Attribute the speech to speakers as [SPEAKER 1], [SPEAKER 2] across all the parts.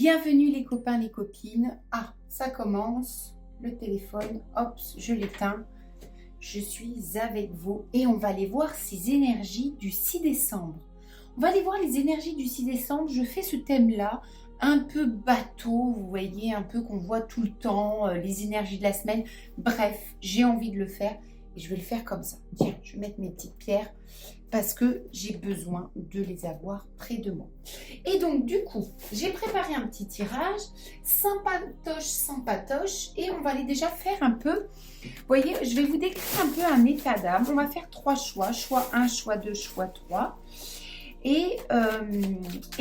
[SPEAKER 1] Bienvenue les copains, les copines. Ah, ça commence, le téléphone, hop, je l'éteins. Je suis avec vous et on va aller voir ces énergies du 6 décembre. On va aller voir les énergies du 6 décembre. Je fais ce thème-là, un peu bateau, vous voyez, un peu qu'on voit tout le temps, les énergies de la semaine. Bref, j'ai envie de le faire et je vais le faire comme ça. Tiens, je vais mettre mes petites pierres parce que j'ai besoin de les avoir près de moi. Et donc, du coup, j'ai préparé un petit tirage, sympatoche, sans patoche, et on va aller déjà faire un peu, vous voyez, je vais vous décrire un peu un état d'âme. On va faire 3 choix, choix 1, choix 2, choix 3. Et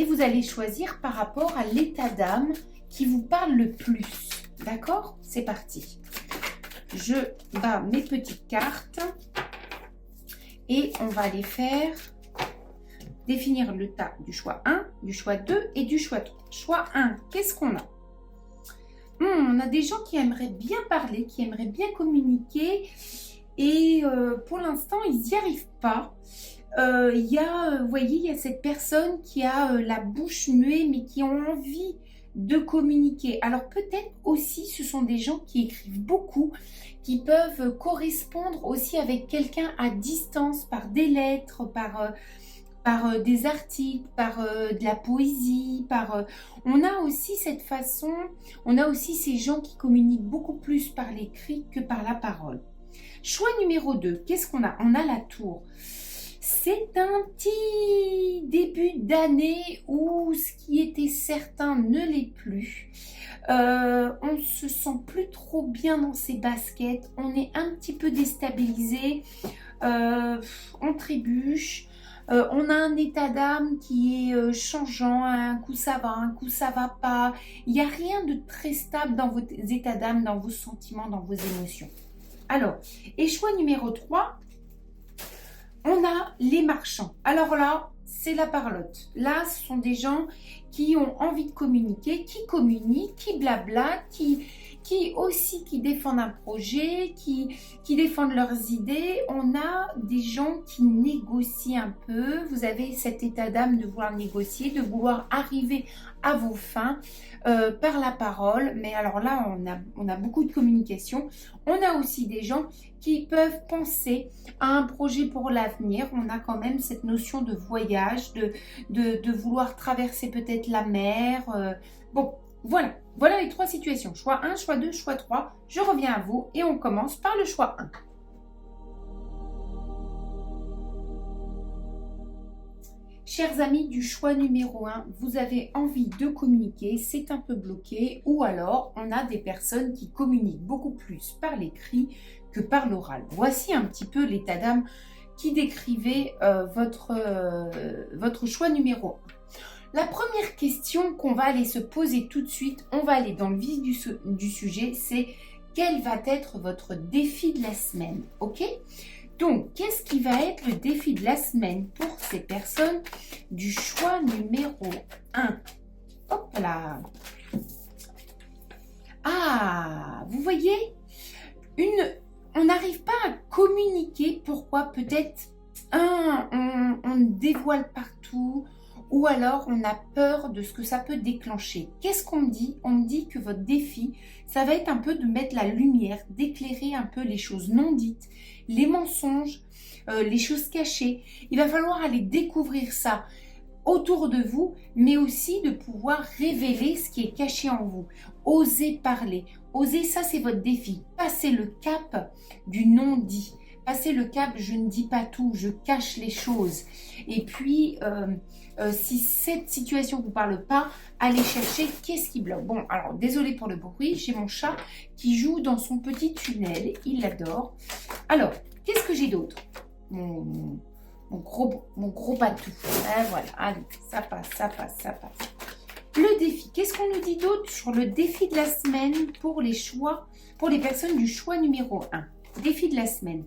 [SPEAKER 1] vous allez choisir par rapport à l'état d'âme qui vous parle le plus. D'accord? C'est parti. Je bats mes petites cartes et on va aller faire définir le tas du choix 1, du choix 2 et du choix 3. Choix 1, qu'est-ce qu'on a? On a des gens qui aimeraient bien parler, qui aimeraient bien communiquer et pour l'instant, ils n'y arrivent pas. Vous voyez, il y a cette personne qui a la bouche muette mais qui ont envie de communiquer. Alors peut-être aussi ce sont des gens qui écrivent beaucoup, qui peuvent correspondre aussi avec quelqu'un à distance par des lettres, par des articles, par de la poésie, on a aussi cette façon, on a aussi ces gens qui communiquent beaucoup plus par l'écrit que par la parole. Choix numéro 2, qu'est-ce qu'on a? On a la tour. C'est un petit début d'année où ce qui était certain ne l'est plus. On se sent plus trop bien dans ses baskets, on est un petit peu déstabilisé, on trébuche. On a un état d'âme qui est changeant, un coup ça va, un coup ça va pas. Il n'y a rien de très stable dans vos états d'âme, dans vos sentiments, dans vos émotions. Alors, et choix numéro 3, on a les marchands. Alors là, c'est la parlotte. Là, ce sont des gens qui ont envie de communiquer, qui communiquent, qui blabla, qui défendent un projet, qui défendent leurs idées. On a des gens qui négocient un peu. Vous avez cet état d'âme de vouloir négocier, de vouloir arriver à vos fins par la parole. Mais alors là, on a beaucoup de communication. On a aussi des gens qui peuvent penser à un projet pour l'avenir. On a quand même cette notion de voyage, de vouloir traverser peut-être la mer. Bon, voilà les 3 situations. Choix 1, choix 2, choix 3. Je reviens à vous et on commence par le choix 1. Chers amis du choix numéro 1, vous avez envie de communiquer, c'est un peu bloqué, ou alors on a des personnes qui communiquent beaucoup plus par l'écrit que par l'oral. Voici un petit peu l'état d'âme qui décrivait votre choix numéro 1. La première question qu'on va aller se poser tout de suite, on va aller dans le vif du sujet, c'est quel va être votre défi de la semaine, ok? Donc, qu'est-ce qui va être le défi de la semaine pour ces personnes du choix numéro 1? Hop là! Ah, vous voyez, on n'arrive pas à communiquer. Pourquoi? Peut-être, on dévoile partout, ou alors on a peur de ce que ça peut déclencher. Qu'est-ce qu'on me dit? On me dit que votre défi, ça va être un peu de mettre la lumière, d'éclairer un peu les choses non dites, les mensonges, les choses cachées. Il va falloir aller découvrir ça autour de vous, mais aussi de pouvoir révéler ce qui est caché en vous. Osez parler. Osez, ça c'est votre défi. Passez le cap du non-dit. Passez le cap, je ne dis pas tout, je cache les choses. Et puis, si cette situation ne vous parle pas, allez chercher qu'est-ce qui bloque. Bon, alors, désolé pour le bruit, j'ai mon chat qui joue dans son petit tunnel, il l'adore. Alors, qu'est-ce que j'ai d'autre? Mon gros patou. Voilà, allez, ça passe. Le défi, qu'est-ce qu'on nous dit d'autre sur le défi de la semaine pour les choix, pour les personnes du choix numéro 1? Défi de la semaine.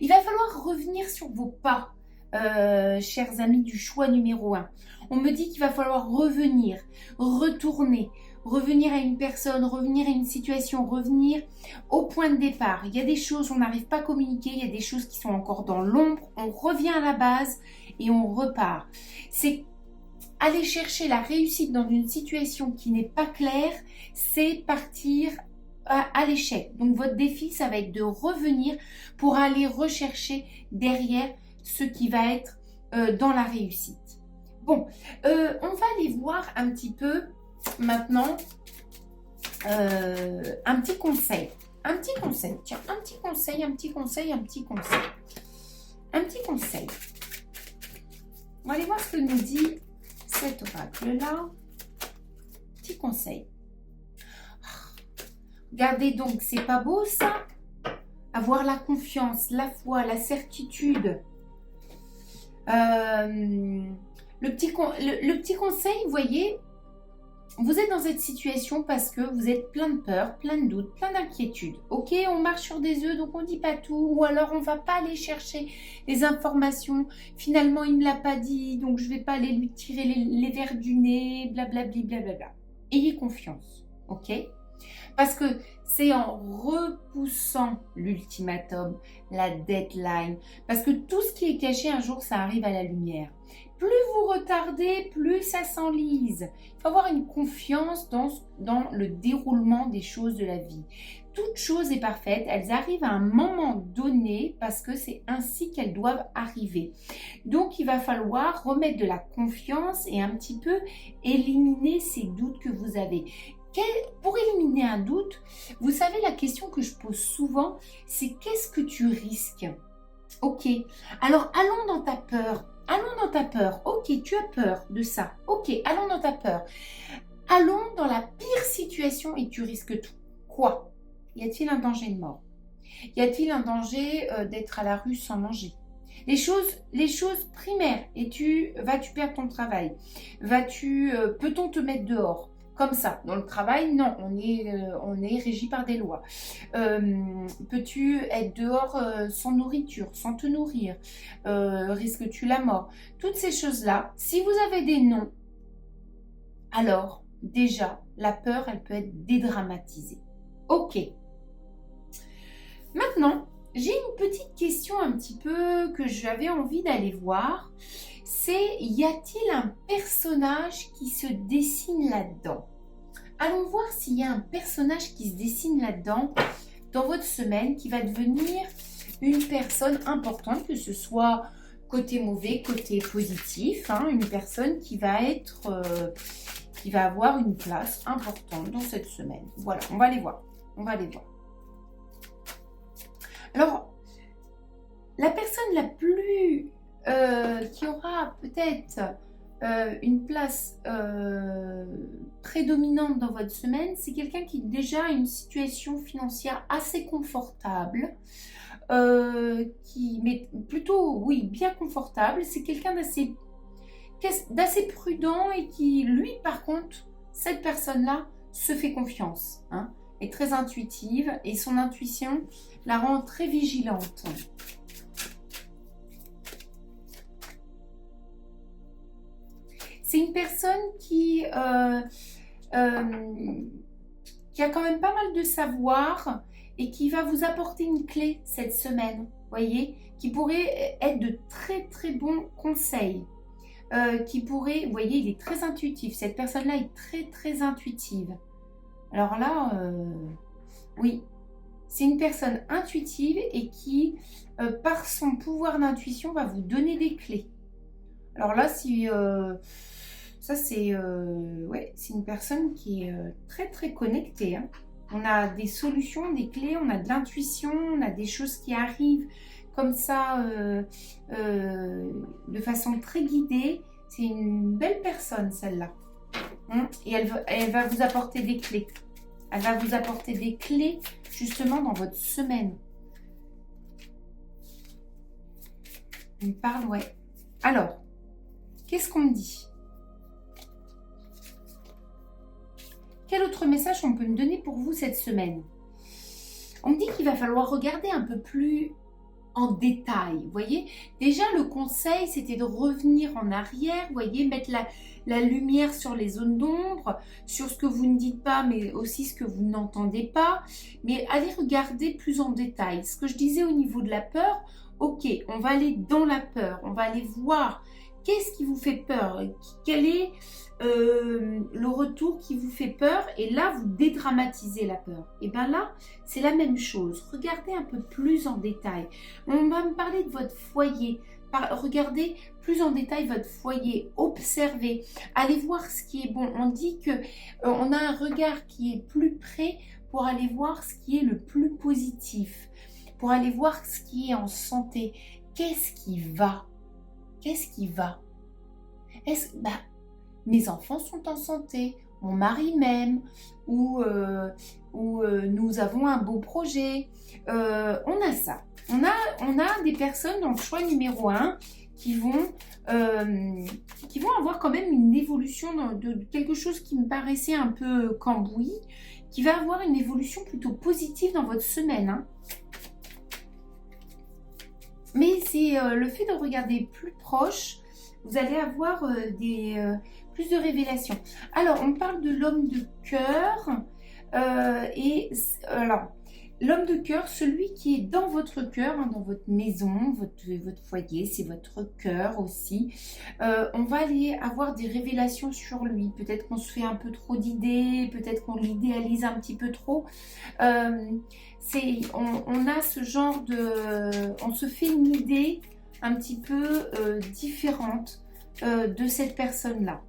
[SPEAKER 1] Il va falloir revenir sur vos pas, chers amis du choix numéro 1. On me dit qu'il va falloir revenir, retourner, revenir à une personne, revenir à une situation, revenir au point de départ. Il y a des choses, on n'arrive pas à communiquer, il y a des choses qui sont encore dans l'ombre, on revient à la base et on repart. C'est aller chercher la réussite dans une situation qui n'est pas claire, c'est partir à l'échec. Donc votre défi, ça va être de revenir pour aller rechercher derrière ce qui va être dans la réussite. Bon, on va aller voir un petit peu maintenant un petit conseil. Un petit conseil, tiens, un petit conseil. On va aller voir ce que nous dit cet oracle-là. Petit conseil. Regardez donc, c'est pas beau ça? Avoir la confiance, la foi, la certitude. Le petit conseil, vous voyez, vous êtes dans cette situation parce que vous êtes plein de peur, plein de doutes, plein d'inquiétudes. Ok, on marche sur des œufs, donc on ne dit pas tout. Ou alors on ne va pas aller chercher les informations. Finalement, il ne me l'a pas dit, donc je ne vais pas aller lui tirer les vers du nez, blablabli, blablabla. Ayez confiance, ok? Parce que c'est en repoussant l'ultimatum, la deadline, parce que tout ce qui est caché, un jour, ça arrive à la lumière. Plus vous retardez, plus ça s'enlise. Il faut avoir une confiance dans le déroulement des choses de la vie. Toute chose est parfaite, elles arrivent à un moment donné parce que c'est ainsi qu'elles doivent arriver. Donc, il va falloir remettre de la confiance et un petit peu éliminer ces doutes que vous avez. Pour éliminer un doute, vous savez, la question que je pose souvent, c'est qu'est-ce que tu risques? Ok, alors allons dans ta peur. Ok, tu as peur de ça. Ok, allons dans ta peur. Allons dans la pire situation et tu risques tout. Quoi? Y a-t-il un danger de mort? Y a-t-il un danger d'être à la rue sans manger? Les choses primaires. Vas-tu perdre ton travail? Peut-on te mettre dehors? Comme ça, dans le travail, non, on est régi par des lois. Peux-tu être dehors sans nourriture, sans te nourrir? Risques-tu la mort? Toutes ces choses-là, si vous avez des noms, alors déjà, la peur, elle peut être dédramatisée. Ok. Maintenant, j'ai une petite question un petit peu que j'avais envie d'aller voir. C'est, y a-t-il un personnage qui se dessine là-dedans? Allons voir s'il y a un personnage qui se dessine là-dedans, dans votre semaine, qui va devenir une personne importante, que ce soit côté mauvais, côté positif, hein, une personne qui va avoir une place importante dans cette semaine. Voilà, on va aller voir. Alors, la personne la plus qui aura peut-être une place prédominante dans votre semaine, c'est quelqu'un qui déjà a une situation financière assez confortable, mais plutôt, oui, bien confortable. C'est quelqu'un d'assez prudent et qui, lui, par contre, cette personne-là se fait confiance, hein, est très intuitive et son intuition la rend très vigilante. C'est une personne qui a quand même pas mal de savoir et qui va vous apporter une clé cette semaine, voyez, qui pourrait être de très très bons conseils. Vous voyez, il est très intuitif. Cette personne-là est très très intuitive. Alors là, oui, c'est une personne intuitive et qui, par son pouvoir d'intuition, va vous donner des clés. Alors là, ça c'est une personne qui est très très connectée, hein. On a des solutions, des clés, on a de l'intuition, on a des choses qui arrivent comme ça de façon très guidée. C'est une belle personne celle-là, hein. Et elle va vous apporter des clés. Elle va vous apporter des clés justement dans votre semaine. On parle, ouais. Alors, qu'est-ce qu'on me dit? Quel autre message on peut me donner pour vous cette semaine? On me dit qu'il va falloir regarder un peu plus en détail. Vous voyez, déjà le conseil, c'était de revenir en arrière, vous voyez, mettre la lumière sur les zones d'ombre, sur ce que vous ne dites pas, mais aussi ce que vous n'entendez pas. Mais allez regarder plus en détail. Ce que je disais au niveau de la peur, ok, on va aller dans la peur, on va aller voir qu'est-ce qui vous fait peur, quel est le retour qui vous fait peur, et là, vous dédramatisez la peur. Et bien là, c'est la même chose. Regardez un peu plus en détail. On va me parler de votre foyer. Regardez plus en détail votre foyer, observez, allez voir ce qui est bon. On dit que on a un regard qui est plus près pour aller voir ce qui est le plus positif, pour aller voir ce qui est en santé. Qu'est-ce qui va? Qu'est-ce qui va? Mes enfants sont en santé, mon mari m'aime, ou nous avons un beau projet. On a ça. On a des personnes dans le choix numéro 1 qui vont avoir quand même une évolution de quelque chose qui me paraissait un peu cambouis, qui va avoir une évolution plutôt positive dans votre semaine. Hein. Mais c'est le fait de regarder plus proche, vous allez avoir plus de révélations. Alors, on parle de l'homme de cœur. Alors, l'homme de cœur, celui qui est dans votre cœur, hein, dans votre maison, votre foyer, c'est votre cœur aussi. On va aller avoir des révélations sur lui. Peut-être qu'on se fait un peu trop d'idées, peut-être qu'on l'idéalise un petit peu trop. On a ce genre de... On se fait une idée un petit peu différente de cette personne-là.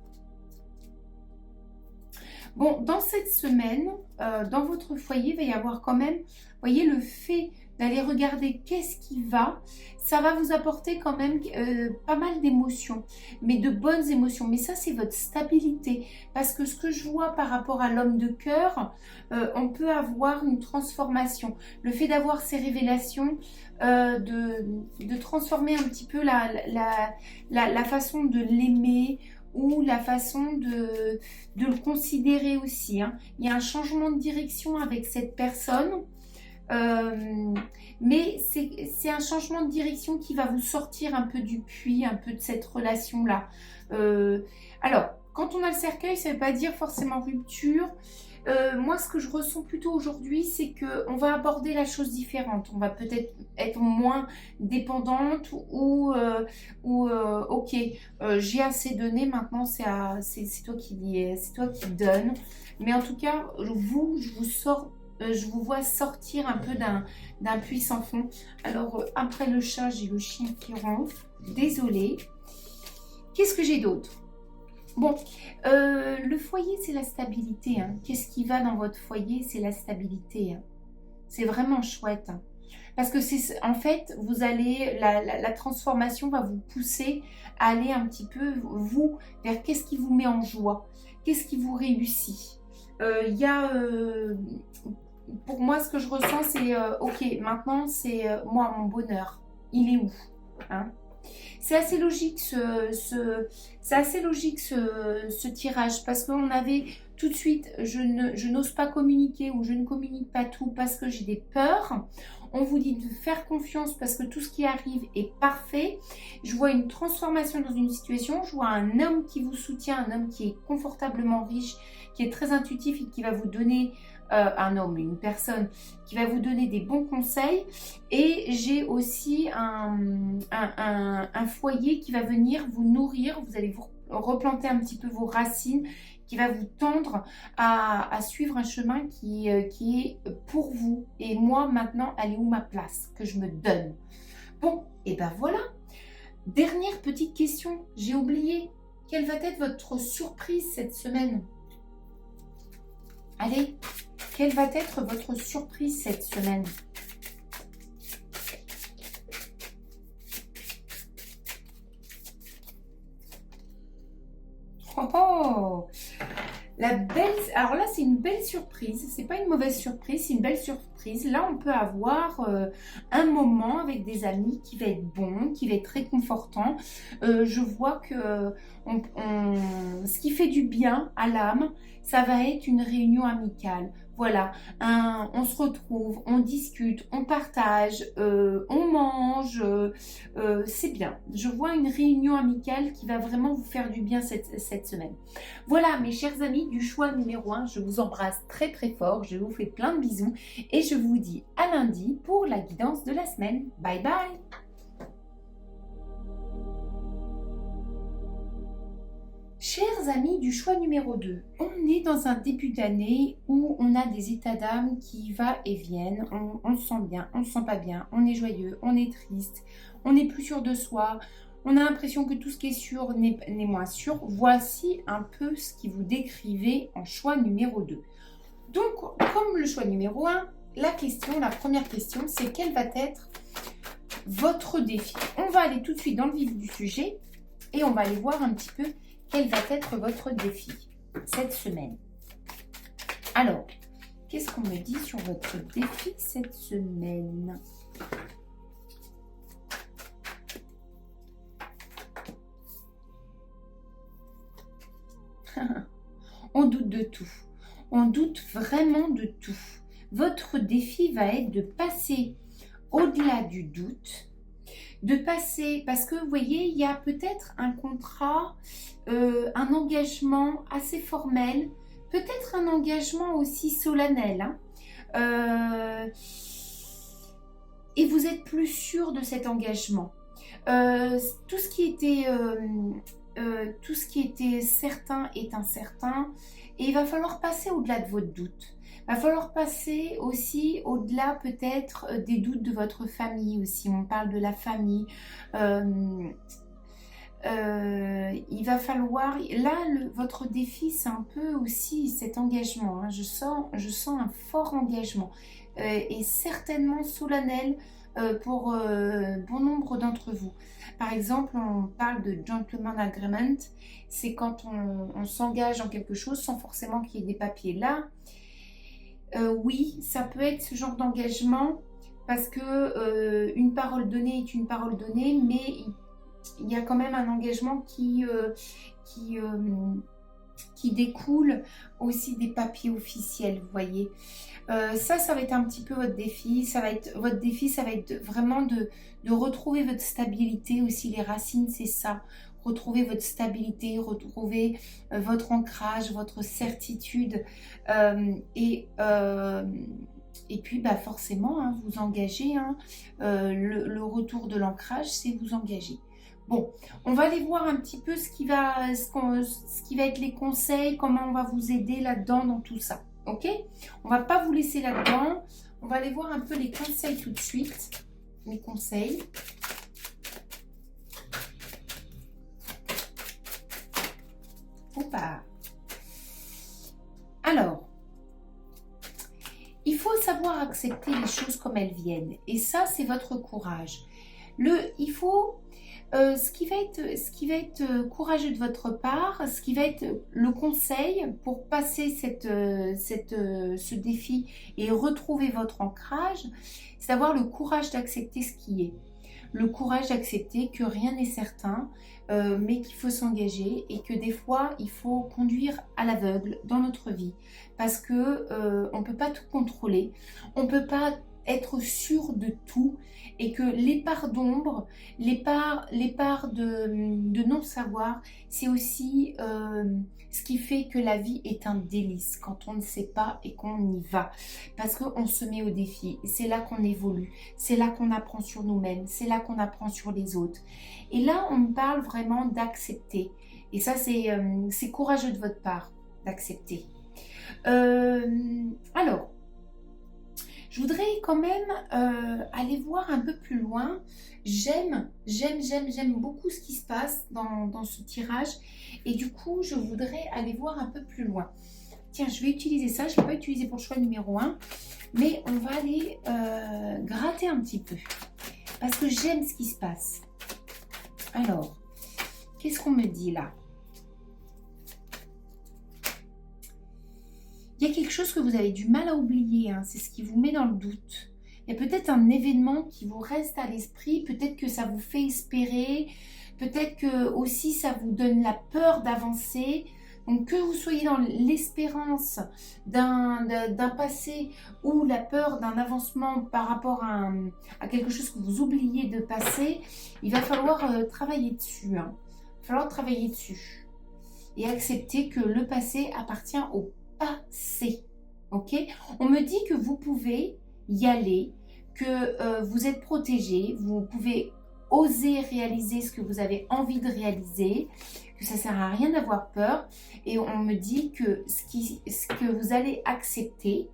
[SPEAKER 1] Bon, dans cette semaine, dans votre foyer, il va y avoir quand même, vous voyez, le fait d'aller regarder qu'est-ce qui va, ça va vous apporter quand même pas mal d'émotions, mais de bonnes émotions. Mais ça, c'est votre stabilité. Parce que ce que je vois par rapport à l'homme de cœur, on peut avoir une transformation. Le fait d'avoir ces révélations, de transformer un petit peu la façon de l'aimer, ou la façon de le considérer aussi. Hein. Il y a un changement de direction avec cette personne, mais c'est un changement de direction qui va vous sortir un peu du puits, un peu de cette relation-là. Alors, quand on a le cercueil, ça ne veut pas dire forcément rupture. Moi, ce que je ressens plutôt aujourd'hui, c'est qu'on va aborder la chose différente. On va peut-être être moins dépendante ou ok, j'ai assez donné, maintenant c'est toi qui donne. Mais en tout cas, je vous vois sortir un peu d'un puits sans fond. Alors, après le chat, j'ai le chien qui ronfle. Désolée. Qu'est-ce que j'ai d'autre? Bon, le foyer, c'est la stabilité. Hein. Qu'est-ce qui va dans votre foyer? C'est la stabilité. Hein. C'est vraiment chouette. Hein. Parce que en fait, vous allez, la transformation va vous pousser à aller un petit peu, vous, vers qu'est-ce qui vous met en joie? Qu'est-ce qui vous réussit? Il y a, pour moi, ce que je ressens, c'est, ok, maintenant, c'est moi, mon bonheur. Il est où? Hein? C'est assez logique ce tirage, parce qu'on avait tout de suite, je n'ose pas communiquer, ou je ne communique pas tout parce que j'ai des peurs. On vous dit de faire confiance parce que tout ce qui arrive est parfait. Je vois une transformation dans une situation, je vois un homme qui vous soutient, un homme qui est confortablement riche, qui est très intuitif et qui va vous donner un homme, une personne qui va vous donner des bons conseils. Et j'ai aussi un foyer qui va venir vous nourrir. Vous allez vous replanter un petit peu vos racines, qui va vous tendre à suivre un chemin qui est pour vous. Et moi, maintenant, elle est où ma place que je me donne? Bon, et ben voilà. Dernière petite question, j'ai oublié. Quelle va être votre surprise cette semaine? Allez, quelle va être votre surprise cette semaine? Oh, oh, la belle... Alors là, c'est une belle surprise. C'est pas une mauvaise surprise, c'est une belle surprise. Là, on peut avoir un moment avec des amis qui va être bon, qui va être réconfortant. Je vois que ce qui fait du bien à l'âme, ça va être une réunion amicale. Voilà, on se retrouve, on discute, on partage, on mange, c'est bien. Je vois une réunion amicale qui va vraiment vous faire du bien cette semaine. Voilà, mes chers amis du choix numéro 1, je vous embrasse très très fort, je vous fais plein de bisous et je vous dis à lundi pour la guidance de la semaine. Bye bye! chers amis du choix numéro 2, on est dans un début d'année où on a des états d'âme qui va et viennent. On se sent bien, on se sent pas bien, on est joyeux, on est triste, on n'est plus sûr de soi, on a l'impression que tout ce qui est sûr n'est moins sûr. Voici un peu ce qui vous décrivez en choix numéro 2. Donc, comme le choix numéro 1, la première question, c'est quel va être votre défi? On va aller tout de suite dans le vif du sujet et on va aller voir un petit peu quel va être votre défi cette semaine. Alors, qu'est-ce qu'on me dit sur votre défi cette semaine? On doute de tout. On doute vraiment de tout. Votre défi va être de passer au-delà du doute, de passer, parce que vous voyez, il y a peut-être un contrat, un engagement assez formel, peut-être un engagement aussi solennel, hein, et vous êtes plus sûr de cet engagement. Tout ce qui était certain est incertain, et il va falloir passer au-delà de votre doute. Il va falloir passer aussi au-delà peut-être des doutes de votre famille aussi. On parle de la famille. Il va falloir... Là, votre défi, c'est un peu aussi cet engagement. Hein. Je sens un fort engagement. Et certainement solennel pour bon nombre d'entre vous. Par exemple, on parle de gentleman agreement. C'est quand on s'engage en quelque chose sans forcément qu'il y ait des papiers. Là, oui, ça peut être ce genre d'engagement parce que une parole donnée est une parole donnée, mais il y a quand même un engagement qui découle aussi des papiers officiels, vous voyez. Ça va être un petit peu votre défi. Votre défi, ça va être vraiment de retrouver votre stabilité aussi. Les racines, c'est ça. Retrouver votre stabilité, retrouver votre ancrage, votre certitude. Et puis, bah, forcément, hein, vous engager. Hein, le retour de l'ancrage, c'est vous engager. Bon, on va aller voir un petit peu ce qui va être les conseils, comment on va vous aider là-dedans dans tout ça. Ok? On va pas vous laisser là-dedans. On va aller voir un peu les conseils tout de suite. Les conseils. Opa. Alors, il faut savoir accepter les choses comme elles viennent. Et ça, c'est votre courage. Il faut... ce qui va être courageux de votre part, ce qui va être le conseil pour passer ce défi et retrouver votre ancrage, c'est d'avoir le courage d'accepter ce qui est. Le courage d'accepter que rien n'est certain, mais qu'il faut s'engager et que des fois, il faut conduire à l'aveugle dans notre vie parce que on ne peut pas tout contrôler, on ne peut pas être sûr de tout et que les parts d'ombre, les parts de non-savoir, c'est aussi ce qui fait que la vie est un délice quand on ne sait pas et qu'on y va. Parce qu'on se met au défi, c'est là qu'on évolue, c'est là qu'on apprend sur nous-mêmes, c'est là qu'on apprend sur les autres. Et là, on me parle vraiment d'accepter. Et ça, c'est courageux de votre part, d'accepter. Alors, je voudrais quand même aller voir un peu plus loin. J'aime beaucoup ce qui se passe dans ce tirage. Et du coup, je voudrais aller voir un peu plus loin. Tiens, je vais utiliser ça. Je ne l'ai pas utilisé pour le choix numéro 1. Mais on va aller gratter un petit peu. Parce que j'aime ce qui se passe. Alors, qu'est-ce qu'on me dit là ? Il y a quelque chose que vous avez du mal à oublier, hein, c'est ce qui vous met dans le doute. Il y a peut-être un événement qui vous reste à l'esprit, peut-être que ça vous fait espérer, peut-être que aussi ça vous donne la peur d'avancer. Donc que vous soyez dans l'espérance d'un passé ou la peur d'un avancement par rapport à quelque chose que vous oubliez de passer, il va falloir travailler dessus. Hein. Il va falloir travailler dessus et accepter que le passé appartient au passé, ok? On me dit que vous pouvez y aller, que vous êtes protégé, vous pouvez oser réaliser ce que vous avez envie de réaliser, que ça ne sert à rien d'avoir peur. Et on me dit que ce que vous allez accepter,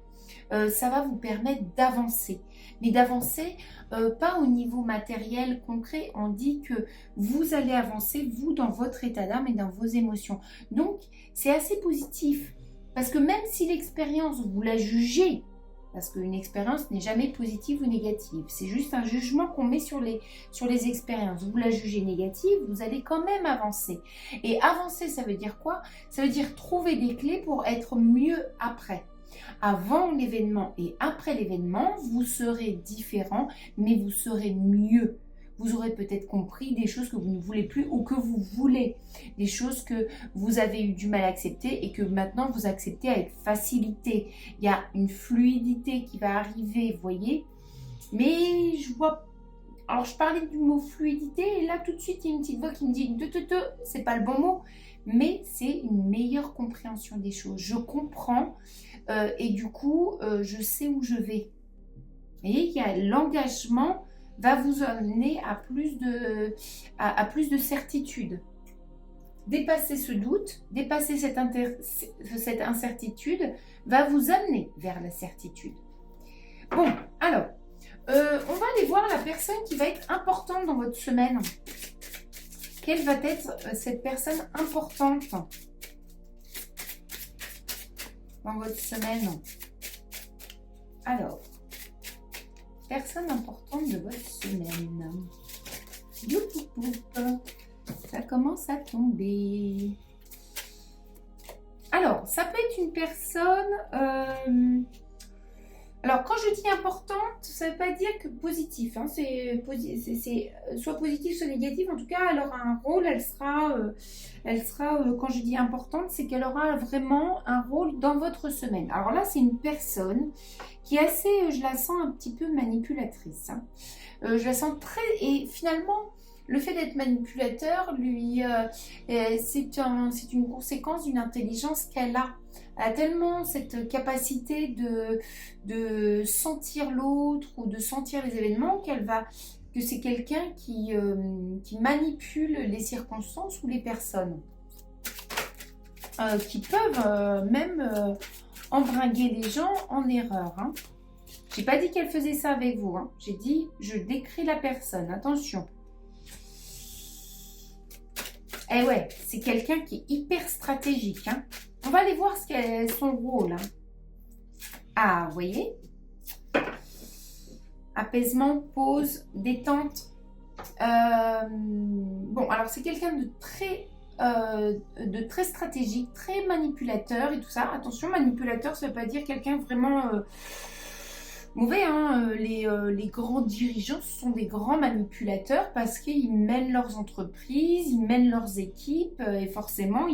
[SPEAKER 1] ça va vous permettre d'avancer. Mais d'avancer, pas au niveau matériel, concret. On dit que vous allez avancer, vous, dans votre état d'âme et dans vos émotions. Donc, c'est assez positif. Parce que même si l'expérience, vous la jugez, parce qu'une expérience n'est jamais positive ou négative, c'est juste un jugement qu'on met sur les expériences. Vous la jugez négative, vous allez quand même avancer. Et avancer, ça veut dire quoi? Ça veut dire trouver des clés pour être mieux après. Avant l'événement et après l'événement, vous serez différent, mais vous serez mieux. Vous aurez peut-être compris des choses que vous ne voulez plus ou que vous voulez, des choses que vous avez eu du mal à accepter et que maintenant vous acceptez avec facilité. Il y a une fluidité qui va arriver, vous voyez. Mais je vois... Alors je parlais du mot fluidité et là tout de suite il y a une petite voix qui me dit « c'est pas le bon mot ». Mais c'est une meilleure compréhension des choses. Je comprends et du coup, je sais où je vais. Et il y a l'engagement va vous amener à plus de certitude. Dépasser ce doute, dépasser cette incertitude va vous amener vers la certitude. Bon, alors, on va aller voir la personne qui va être importante dans votre semaine. Quelle va être cette personne importante dans votre semaine? Alors, personne importante de votre semaine. Youp, ça commence à tomber. Alors, ça peut être une personne... Alors, quand je dis importante, ça ne veut pas dire que positif. Hein, c'est soit positif, soit négatif. En tout cas, elle aura un rôle. Elle sera quand je dis importante, c'est qu'elle aura vraiment un rôle dans votre semaine. Alors là, c'est une personne qui est assez, je la sens un petit peu manipulatrice. Hein. Je la sens très... Et finalement, le fait d'être manipulateur, c'est une conséquence d'une intelligence qu'elle a. Elle a tellement cette capacité de sentir l'autre ou de sentir les événements que c'est quelqu'un qui manipule les circonstances ou les personnes. Qui peuvent même embringuer les gens en erreur. Hein. Je n'ai pas dit qu'elle faisait ça avec vous. Hein. J'ai dit, je décris la personne. Attention. Eh ouais, c'est quelqu'un qui est hyper stratégique. Hein. On va aller voir ce qu'est son rôle. Hein. Ah, vous voyez? Apaisement, pause, détente. Bon, alors c'est quelqu'un de très stratégique, très manipulateur et tout ça. Attention, manipulateur, ça ne veut pas dire quelqu'un vraiment mauvais. Hein. Les grands dirigeants sont des grands manipulateurs parce qu'ils mènent leurs entreprises, ils mènent leurs équipes et forcément,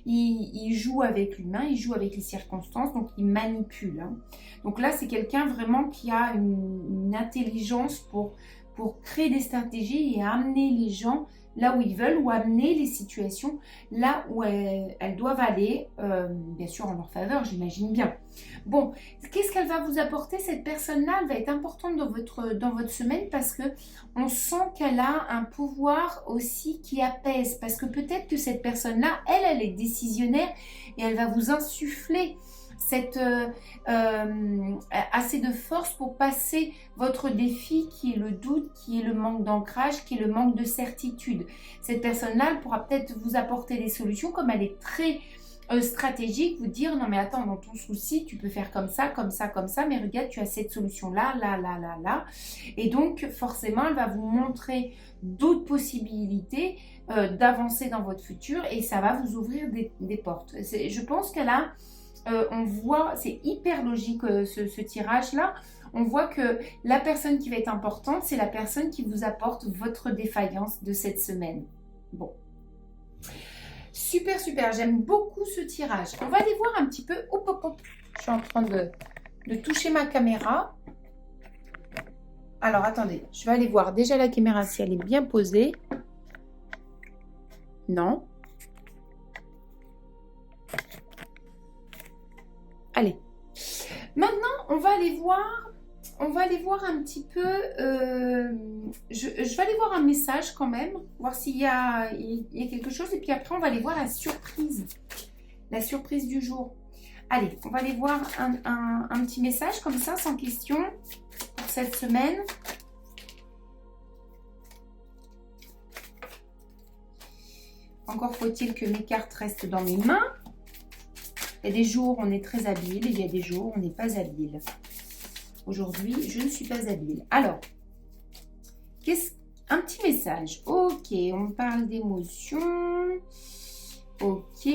[SPEAKER 1] ils jouent avec l'humain, ils jouent avec les circonstances, donc ils manipulent. Hein. Donc là, c'est quelqu'un vraiment qui a une intelligence pour créer des stratégies et amener les gens là où ils veulent ou amener les situations là où elles doivent aller, bien sûr en leur faveur, j'imagine bien. Bon, qu'est-ce qu'elle va vous apporter cette personne-là? Elle va être importante dans votre semaine parce que on sent qu'elle a un pouvoir aussi qui apaise. Parce que peut-être que cette personne-là, elle est décisionnaire et elle va vous insuffler assez de force pour passer votre défi qui est le doute, qui est le manque d'ancrage, qui est le manque de certitude. Cette personne-là, elle pourra peut-être vous apporter des solutions comme elle est très stratégique, vous dire non mais attends, dans ton souci tu peux faire comme ça, comme ça, comme ça, mais regarde tu as cette solution là, là, et donc forcément elle va vous montrer d'autres possibilités d'avancer dans votre futur et ça va vous ouvrir des portes. Je pense qu'elle a on voit, c'est hyper logique ce tirage-là, on voit que la personne qui va être importante, c'est la personne qui vous apporte votre défaillance de cette semaine. Bon. Super, super, j'aime beaucoup ce tirage. On va aller voir un petit peu. Hop, hop, hop. Je suis en train de toucher ma caméra. Alors, attendez, je vais aller voir déjà la caméra si elle est bien posée. Non. Allez. Maintenant, on va aller voir on va aller voir un petit peu, je vais aller voir un message quand même, voir s'il y a, quelque chose, et puis après on va aller voir la surprise du jour. Allez, on va aller voir un petit message comme ça, sans question, pour cette semaine. Encore faut-il que mes cartes restent dans mes mains. Il y a des jours où on est très habile, et il y a des jours où on n'est pas habile. Aujourd'hui, je ne suis pas habile. Alors, un petit message. Ok, on parle d'émotions. Ok.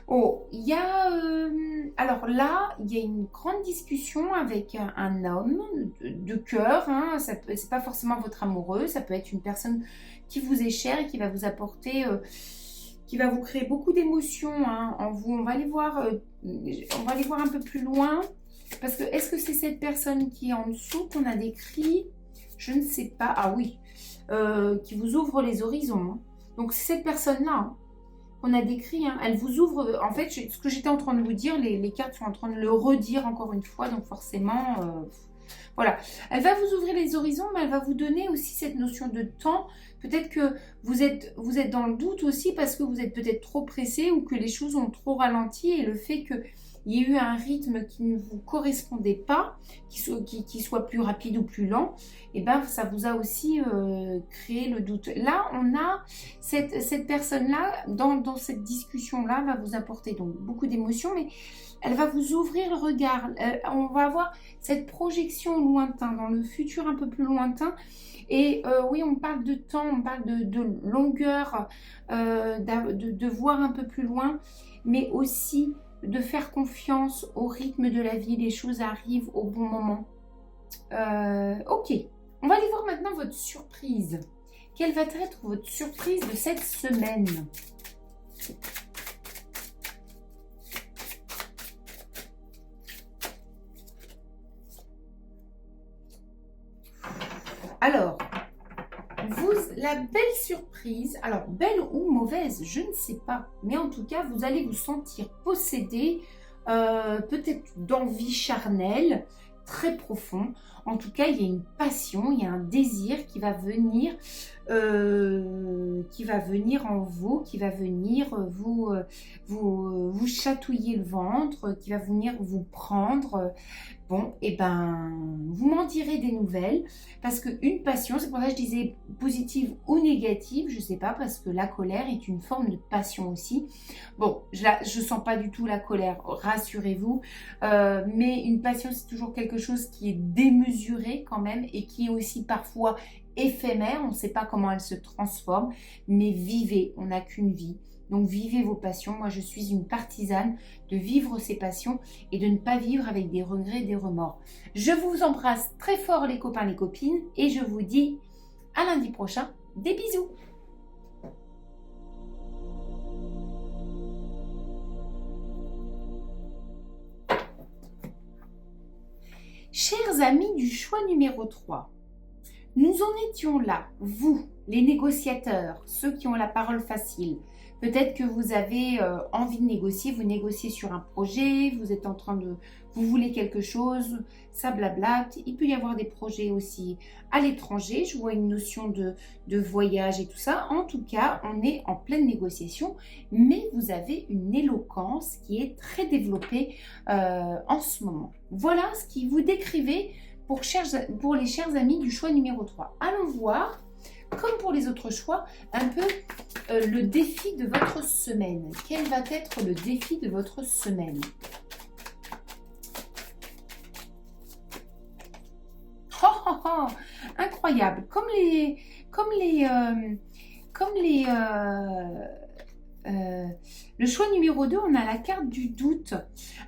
[SPEAKER 1] Oh, il y a... alors là, il y a une grande discussion avec un homme de cœur. Hein, c'est pas forcément votre amoureux. Ça peut être une personne qui vous est chère et qui va vous apporter... qui va vous créer beaucoup d'émotions hein, en vous. On va aller voir un peu plus loin. Parce que, est-ce que c'est cette personne qui est en dessous qu'on a décrit? Je ne sais pas. Ah oui, qui vous ouvre les horizons. Hein. Donc, c'est cette personne-là hein, qu'on a décrit. Hein. Elle vous ouvre... En fait, ce que j'étais en train de vous dire, les cartes sont en train de le redire encore une fois. Donc, forcément, voilà. Elle va vous ouvrir les horizons, mais elle va vous donner aussi cette notion de temps. Peut-être que vous êtes dans le doute aussi parce que vous êtes peut-être trop pressé ou que les choses ont trop ralenti et le fait que il y a eu un rythme qui ne vous correspondait pas, qui soit plus rapide ou plus lent, et ben ça vous a aussi créé le doute. Là, on a cette personne-là, dans cette discussion-là, va vous apporter donc beaucoup d'émotions, mais elle va vous ouvrir le regard. On va avoir cette projection lointain, dans le futur un peu plus lointain. Et oui, on parle de temps, on parle de longueur, de voir un peu plus loin, mais aussi de faire confiance au rythme de la vie, les choses arrivent au bon moment. Ok, on va aller voir maintenant votre surprise. Quelle va être votre surprise de cette semaine? Alors, la belle surprise, alors belle ou mauvaise, je ne sais pas, mais en tout cas, vous allez vous sentir possédé, peut-être d'envie charnelle, très profond. En tout cas, il y a une passion, il y a un désir qui va venir en vous, qui va venir vous chatouiller le ventre, qui va venir vous prendre. Bon, et ben, vous m'en direz des nouvelles, parce qu'une passion, c'est pour ça que je disais positive ou négative, je sais pas, parce que la colère est une forme de passion aussi. Bon, je sens pas du tout la colère, rassurez-vous, mais une passion, c'est toujours quelque chose qui est démesuré quand même, et qui est aussi parfois éphémère, on ne sait pas comment elle se transforme, mais vivez, on n'a qu'une vie. Donc vivez vos passions. Moi, je suis une partisane de vivre ses passions et de ne pas vivre avec des regrets, des remords. Je vous embrasse très fort les copains, les copines et je vous dis à lundi prochain. Des bisous. Chers amis du choix numéro 3, nous en étions là, vous, les négociateurs, ceux qui ont la parole facile. Peut-être que vous avez envie de négocier, vous négociez sur un projet, vous êtes en train de... Vous voulez quelque chose, ça blabla. Il peut y avoir des projets aussi à l'étranger. Je vois une notion de voyage et tout ça. En tout cas, on est en pleine négociation, mais vous avez une éloquence qui est très développée en ce moment. Voilà ce qui vous décrivez pour les chers amis du choix numéro 3. Allons voir, comme pour les autres choix, un peu le défi de votre semaine. Quel va être le défi de votre semaine? Oh, oh, oh, incroyable. Le choix numéro 2, on a la carte du doute.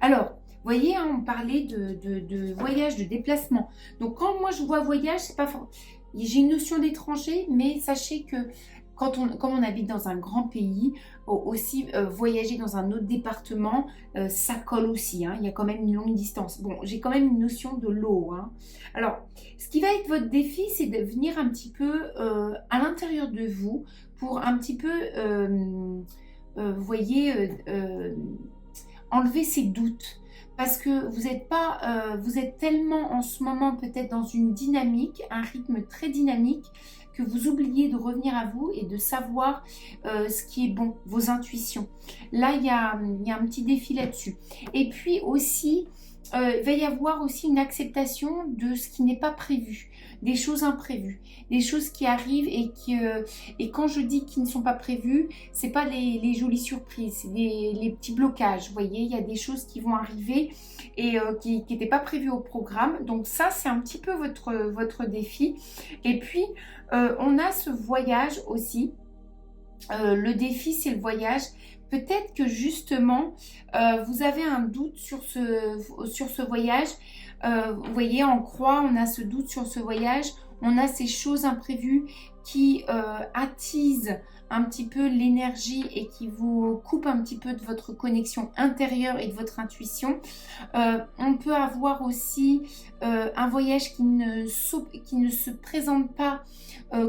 [SPEAKER 1] Alors, vous voyez, hein, on parlait de voyage, de déplacement. Donc, quand moi je vois voyage, c'est pas fort. J'ai une notion d'étranger, mais sachez que comme on habite dans un grand pays, aussi voyager dans un autre département, ça colle aussi. Hein, il y a quand même une longue distance. Bon, j'ai quand même une notion de l'eau. Hein. Alors, ce qui va être votre défi, c'est de venir un petit peu à l'intérieur de vous pour un petit peu, vous voyez, enlever ces doutes. parce que vous êtes pas, vous êtes tellement en ce moment peut-être dans une dynamique, un rythme très dynamique, que vous oubliez de revenir à vous et de savoir ce qui est bon, vos intuitions. Là, il y a un petit défi là-dessus. Et puis aussi, il va y avoir aussi une acceptation de ce qui n'est pas prévu, des choses imprévues, des choses qui arrivent et quand je dis qui ne sont pas prévues, c'est pas les jolies surprises, c'est les petits blocages. Vous voyez, il y a des choses qui vont arriver et qui n'étaient pas prévues au programme. Donc ça, c'est un petit peu votre défi. Et puis, on a ce voyage aussi. Le défi, c'est le voyage. Peut-être que justement, vous avez un doute sur ce voyage. Vous voyez, en croix, on a ce doute sur ce voyage. On a ces choses imprévues qui attisent un petit peu l'énergie et qui vous coupent un petit peu de votre connexion intérieure et de votre intuition. On peut avoir aussi un voyage qui ne se présente pas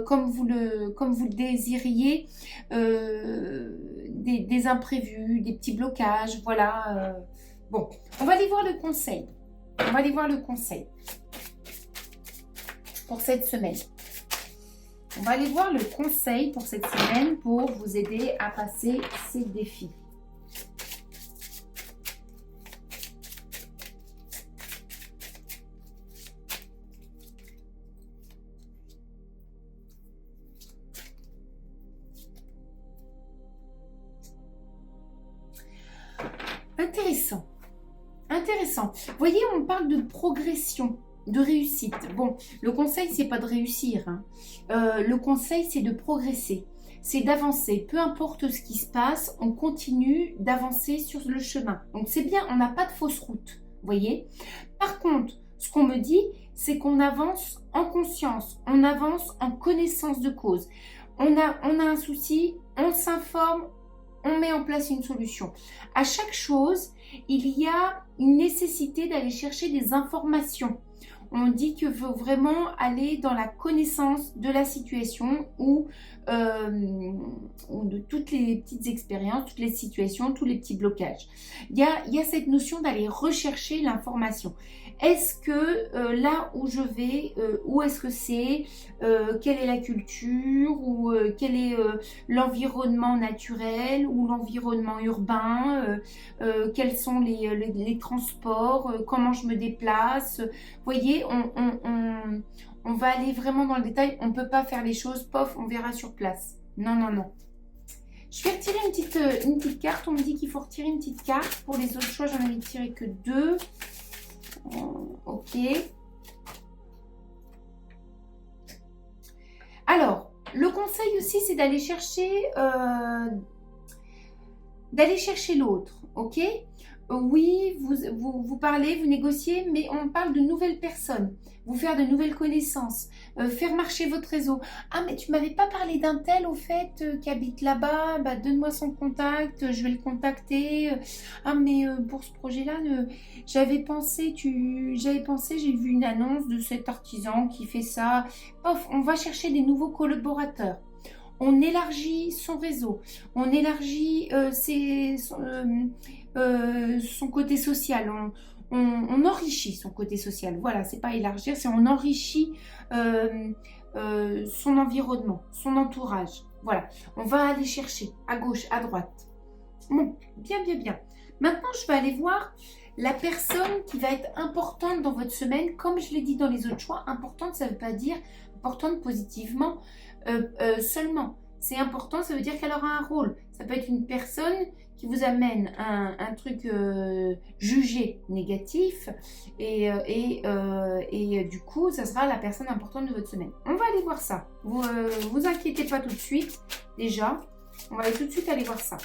[SPEAKER 1] comme vous le désiriez, des imprévus, des petits blocages, voilà. Bon, on va aller voir le conseil. On va aller voir le conseil pour cette semaine. On va aller voir le conseil pour cette semaine pour vous aider à passer ces défis. Intéressant. Intéressant. Vous voyez, on parle de progression, de réussite. Bon, le conseil, c'est pas de réussir. Hein. Le conseil, c'est de progresser. C'est d'avancer. Peu importe ce qui se passe, on continue d'avancer sur le chemin. Donc, c'est bien, on n'a pas de fausse route. Vous voyez? Par contre, ce qu'on me dit, c'est qu'on avance en conscience. On avance en connaissance de cause. On a un souci, on s'informe, on met en place une solution. À chaque chose, il y a une nécessité d'aller chercher des informations. On dit qu'il faut vraiment aller dans la connaissance de la situation ou de toutes les petites expériences, toutes les situations, tous les petits blocages. Il y a cette notion d'aller rechercher l'information. Est-ce que là où je vais, où est-ce que c'est, quelle est la culture ou quel est l'environnement naturel ou l'environnement urbain, quels sont les transports, comment je me déplace. Vous voyez, on va aller vraiment dans le détail. On ne peut pas faire les choses, pof, on verra sur place. Non, non, non. Je vais retirer une petite carte. On me dit qu'il faut retirer une petite carte. Pour les autres choix, j'en avais tiré que 2. Ok. Alors, le conseil aussi, c'est d'aller chercher l'autre, ok? Oui, vous parlez, vous négociez, mais on parle de nouvelles personnes, vous faire de nouvelles connaissances, faire marcher votre réseau. Ah, mais tu m'avais pas parlé d'un tel au fait qui habite là-bas, bah, donne-moi son contact, je vais le contacter. Ah, mais pour ce projet-là, j'avais pensé, j'ai vu une annonce de cet artisan qui fait ça. Pof, on va chercher des nouveaux collaborateurs. On élargit son réseau, on élargit son côté social, on enrichit son côté social. Voilà, c'est pas élargir, c'est on enrichit son environnement, son entourage. Voilà, on va aller chercher à gauche, à droite. Bon, bien, bien, bien. Maintenant, je vais aller voir la personne qui va être importante dans votre semaine. Comme je l'ai dit dans les autres choix, importante, ça ne veut pas dire importante positivement seulement. C'est important, ça veut dire qu'elle aura un rôle. Ça peut être une personne qui vous amène un truc jugé négatif et du coup, ça sera la personne importante de votre semaine. On va aller voir ça. Vous inquiétez pas tout de suite, déjà. On va tout de suite aller voir ça.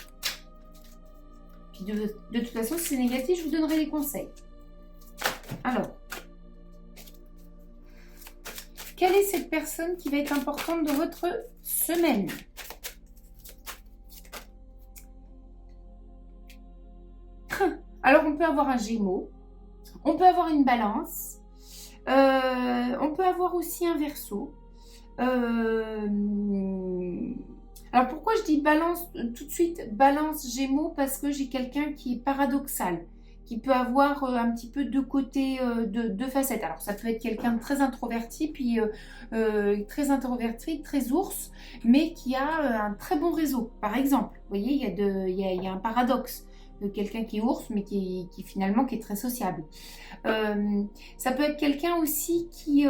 [SPEAKER 1] Puis de toute façon, si c'est négatif, je vous donnerai les conseils. Alors, quelle est cette personne qui va être importante dans votre semaine? Alors, on peut avoir un Gémeaux, on peut avoir une Balance, on peut avoir aussi un Verseau. Alors, pourquoi je dis Balance tout de suite, Balance Gémeaux? Parce que j'ai quelqu'un qui est paradoxal, qui peut avoir un petit peu deux côtés, deux facettes. Alors ça peut être quelqu'un de très introverti, puis très introverti, très ours, mais qui a un très bon réseau. Par exemple, vous voyez, il y a un paradoxe de quelqu'un qui est ours, mais qui finalement qui est très sociable. Ça peut être quelqu'un aussi qui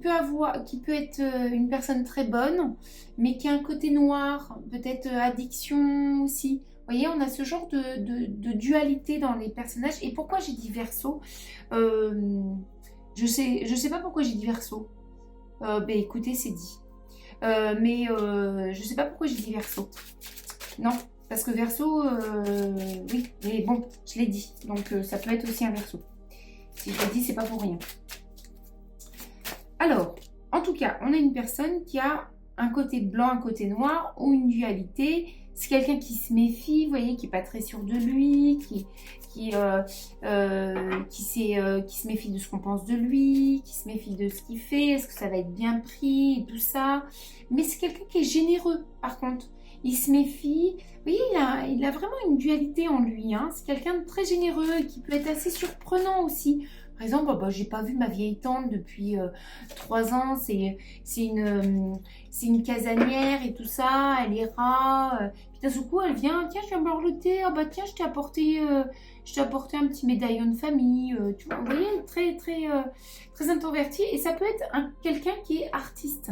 [SPEAKER 1] peut être une personne très bonne, mais qui a un côté noir, peut-être addiction aussi. Vous voyez, on a ce genre de dualité dans les personnages. Et pourquoi j'ai dit Verseau? Je sais pas pourquoi j'ai dit Verseau. Ben écoutez, c'est dit. Je sais pas pourquoi j'ai dit Verseau. Non, parce que Verseau, oui, mais bon, je l'ai dit. Donc ça peut être aussi un Verseau. Si je l'ai dit, c'est pas pour rien. Alors, en tout cas, on a une personne qui a un côté blanc, un côté noir, ou une dualité. C'est quelqu'un qui se méfie, vous voyez, qui n'est pas très sûr de lui, qui se méfie de ce qu'on pense de lui, qui se méfie de ce qu'il fait, est-ce que ça va être bien pris, et tout ça. Mais c'est quelqu'un qui est généreux, par contre. Il se méfie. Vous voyez, il a vraiment une dualité en lui. Hein. C'est quelqu'un de très généreux et qui peut être assez surprenant aussi. Par exemple, j'ai pas vu ma vieille tante depuis 3 ans. C'est une casanière et tout ça. Elle est rat. Puis d'un seul coup, elle vient. Tiens, je viens boire le thé. Ah bah tiens, je t'ai apporté un petit médaillon de famille. Tu vois, vous voyez, très introverti. Et ça peut être quelqu'un qui est artiste,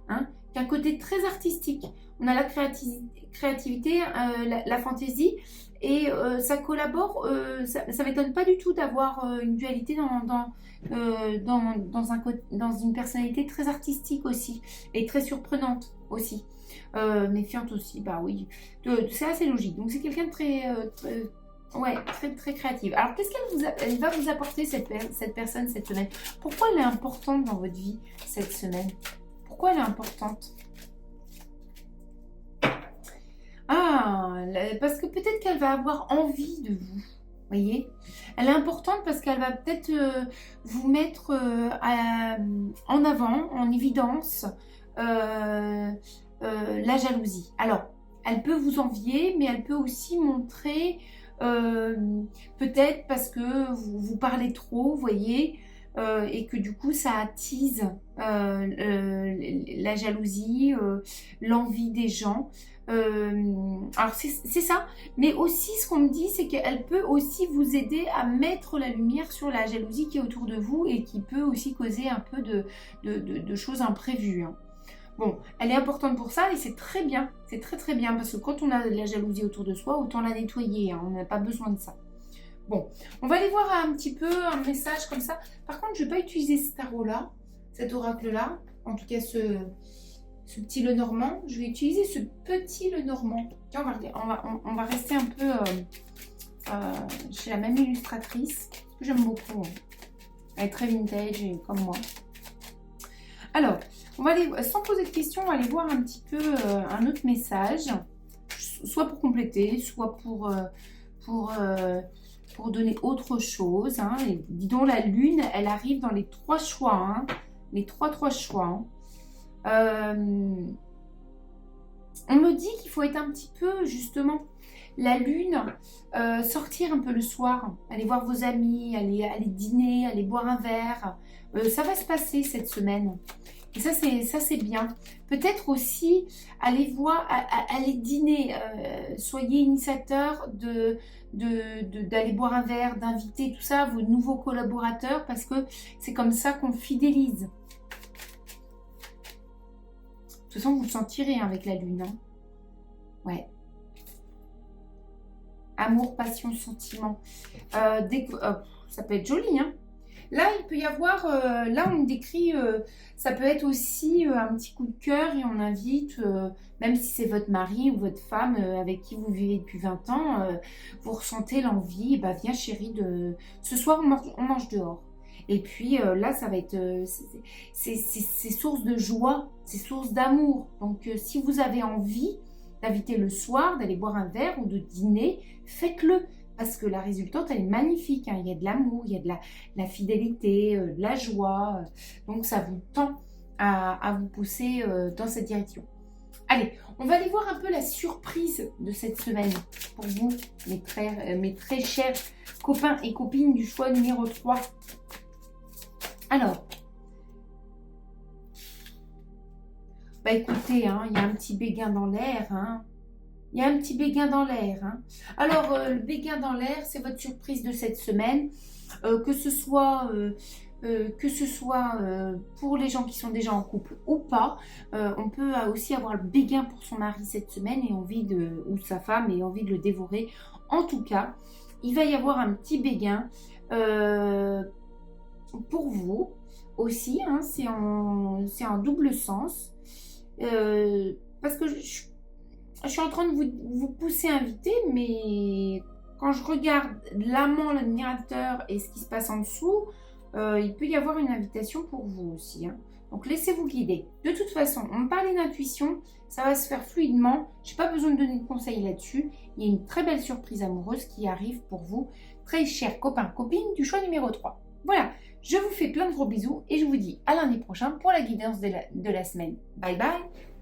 [SPEAKER 1] hein, qui a un côté très artistique. On a la créativité, la fantaisie. Et ça collabore, ça ne m'étonne pas du tout d'avoir une dualité dans une personnalité très artistique aussi, et très surprenante aussi, méfiante aussi, bah oui, c'est assez logique. Donc c'est quelqu'un de très créative. Alors qu'est-ce elle va vous apporter cette personne cette semaine? Pourquoi elle est importante dans votre vie cette semaine? Pourquoi elle est importante? Ah, parce que peut-être qu'elle va avoir envie de vous, voyez. Elle est importante parce qu'elle va peut-être vous mettre en avant, en évidence, la jalousie. Alors, elle peut vous envier, mais elle peut aussi montrer, peut-être parce que vous parlez trop, vous voyez, et que du coup ça attise la jalousie, l'envie des gens. Alors c'est ça, mais aussi ce qu'on me dit, c'est qu'elle peut aussi vous aider à mettre la lumière sur la jalousie qui est autour de vous et qui peut aussi causer un peu de choses imprévues. Hein. Bon, elle est importante pour ça et c'est très bien, c'est très bien, parce que quand on a de la jalousie autour de soi, autant la nettoyer, hein, on n'a pas besoin de ça. Bon, on va aller voir un petit peu un message comme ça. Par contre, je ne vais pas utiliser cet tarot-là, cet oracle-là, en tout cas ce petit Lenormand. Je vais utiliser ce petit Lenormand. Tiens, on va rester un peu chez la même illustratrice, que j'aime beaucoup. Hein. Elle est très vintage et comme moi. Alors, on va aller, sans poser de questions, on va aller voir un petit peu un autre message, soit pour compléter, soit pour donner autre chose. Hein. Et dis donc, la lune, elle arrive dans les 3 choix. Hein. Les 3 choix. Hein. On me dit qu'il faut être un petit peu, justement, la lune, sortir un peu le soir, aller voir vos amis, aller dîner, aller boire un verre. Ça va se passer cette semaine. Et ça c'est bien. Peut-être aussi aller dîner. Soyez initiateur d'aller boire un verre, d'inviter tout ça, vos nouveaux collaborateurs, parce que c'est comme ça qu'on fidélise. De toute façon, vous le sentirez hein, avec la lune. Hein. Ouais. Amour, passion, sentiment. Ça peut être joli. Hein. Là, il peut y avoir... là, on me décrit... ça peut être aussi un petit coup de cœur et on invite, même si c'est votre mari ou votre femme avec qui vous vivez depuis 20 ans, vous ressentez l'envie, bah, viens chérie, ce soir, on mange dehors. Et puis là, ça va être... c'est source de joie, c'est source d'amour. Donc, si vous avez envie d'inviter le soir, d'aller boire un verre ou de dîner, faites-le. Parce que la résultante, elle est magnifique. Hein. Il y a de l'amour, il y a de la fidélité, de la joie. Donc, ça vous tend à vous pousser dans cette direction. Allez, on va aller voir un peu la surprise de cette semaine pour vous, mes très chers copains et copines du choix numéro 3. Alors, bah écoutez, hein, il y a un petit béguin dans l'air. Hein. Il y a un petit béguin dans l'air. Hein. Alors, le béguin dans l'air, c'est votre surprise de cette semaine. Que ce soit pour les gens qui sont déjà en couple ou pas, on peut aussi avoir le béguin pour son mari cette semaine et ou sa femme et envie de le dévorer. En tout cas, il va y avoir un petit béguin pour vous aussi. Hein, c'est en double sens. Parce que je suis en train de vous pousser à inviter, mais quand je regarde l'amant, l'admirateur et ce qui se passe en dessous, il peut y avoir une invitation pour vous aussi. Hein. Donc laissez-vous guider. De toute façon, on me parlait d'intuition, ça va se faire fluidement. Je n'ai pas besoin de donner de conseils là-dessus. Il y a une très belle surprise amoureuse qui arrive pour vous, très chers copains, copines du choix numéro 3. Voilà, je vous fais plein de gros bisous et je vous dis à lundi prochain pour la guidance de la semaine. Bye bye.